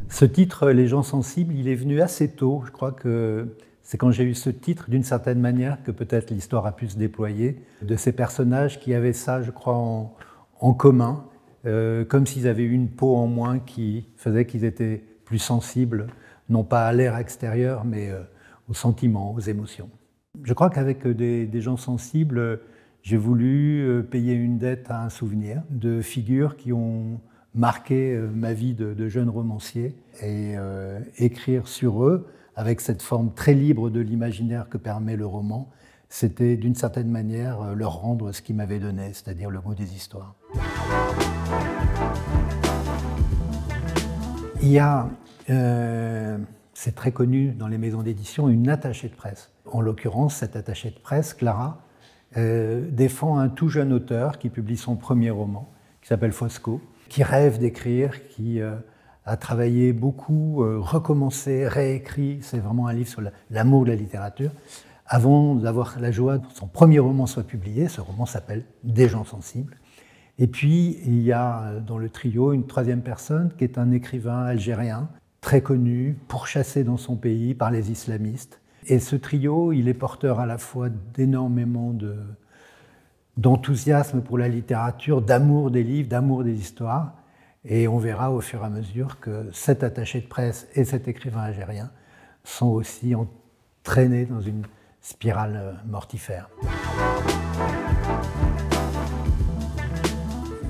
Ce titre, Les gens sensibles, il est venu assez tôt. Je crois que c'est quand j'ai eu ce titre, d'une certaine manière, que peut-être l'histoire a pu se déployer, de ces personnages qui avaient ça, je crois, en commun, comme s'ils avaient eu une peau en moins qui faisait qu'ils étaient plus sensibles, non pas à l'air extérieur, mais aux sentiments, aux émotions. Je crois qu'avec des gens sensibles, j'ai voulu payer une dette à un souvenir de figures qui ont marqué ma vie de jeune romancier et écrire sur eux, avec cette forme très libre de l'imaginaire que permet le roman, c'était d'une certaine manière leur rendre ce qu'ils m'avaient donné, c'est-à-dire le goût des histoires. Il y a, c'est très connu dans les maisons d'édition, une attachée de presse. En l'occurrence, cette attachée de presse, Clara, défend un tout jeune auteur qui publie son premier roman, qui s'appelle Fosco, qui rêve d'écrire, qui a travaillé beaucoup, recommencé, réécrit. C'est vraiment un livre sur l'amour de la littérature. Avant d'avoir la joie que son premier roman soit publié, ce roman s'appelle Des gens sensibles. Et puis, il y a dans le trio une troisième personne qui est un écrivain algérien, très connu, pourchassé dans son pays par les islamistes. Et ce trio, il est porteur à la fois d'énormément d'enthousiasme pour la littérature, d'amour des livres, d'amour des histoires. Et on verra au fur et à mesure que cet attaché de presse et cet écrivain algérien sont aussi entraînés dans une spirale mortifère.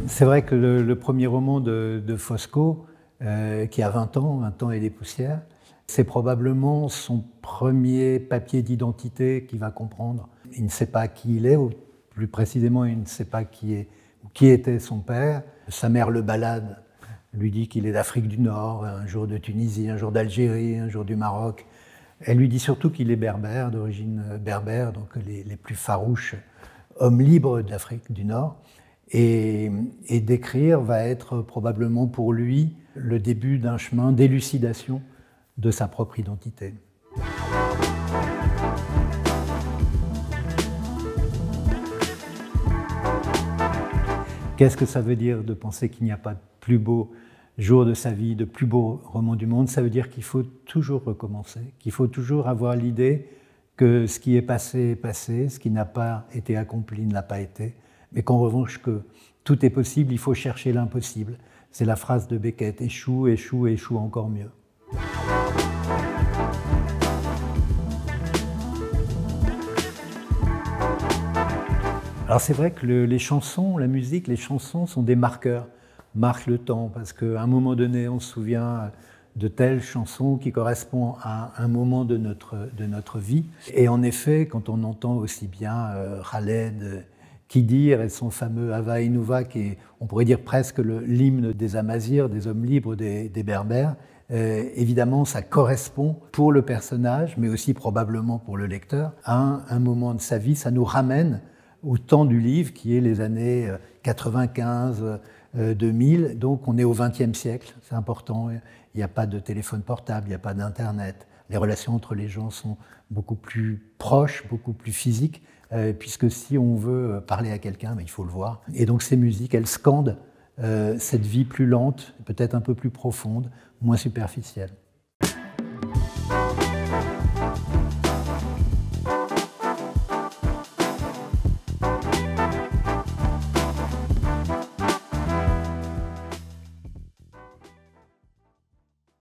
C'est vrai que le premier roman de Fosco, qui a 20 ans et des poussières, c'est probablement son premier papier d'identité qu'il va comprendre. Il ne sait pas qui il est, ou plus précisément, il ne sait pas qui était son père. Sa mère le balade, lui dit qu'il est d'Afrique du Nord, un jour de Tunisie, un jour d'Algérie, un jour du Maroc. Elle lui dit surtout qu'il est berbère, d'origine berbère, donc les plus farouches hommes libres d'Afrique du Nord. Et d'écrire va être probablement pour lui le début d'un chemin d'élucidation de sa propre identité. Qu'est-ce que ça veut dire de penser qu'il n'y a pas de plus beau jour de sa vie, de plus beau roman du monde? Ça veut dire qu'il faut toujours recommencer, qu'il faut toujours avoir l'idée que ce qui est passé, ce qui n'a pas été accompli ne l'a pas été, mais qu'en revanche que tout est possible, il faut chercher l'impossible. C'est la phrase de Beckett, échoue, échoue, échoue encore mieux. Alors c'est vrai que les chansons, la musique, les chansons sont des marqueurs, marquent le temps, parce qu'à un moment donné, on se souvient de telle chanson qui correspond à un moment de notre vie. Et en effet, quand on entend aussi bien Khaled Khidir et son fameux Hava Inouva, qui est, on pourrait dire presque l'hymne des Amazirs, des hommes libres des Berbères, évidemment, ça correspond pour le personnage, mais aussi probablement pour le lecteur, à un moment de sa vie. Ça nous ramène au temps du livre, qui est les années 95, 2000. Donc on est au XXe siècle, c'est important. Il n'y a pas de téléphone portable, il n'y a pas d'Internet. Les relations entre les gens sont beaucoup plus proches, beaucoup plus physiques, puisque si on veut parler à quelqu'un, il faut le voir. Et donc ces musiques, elles scandent cette vie plus lente, peut-être un peu plus profonde, moins superficielle.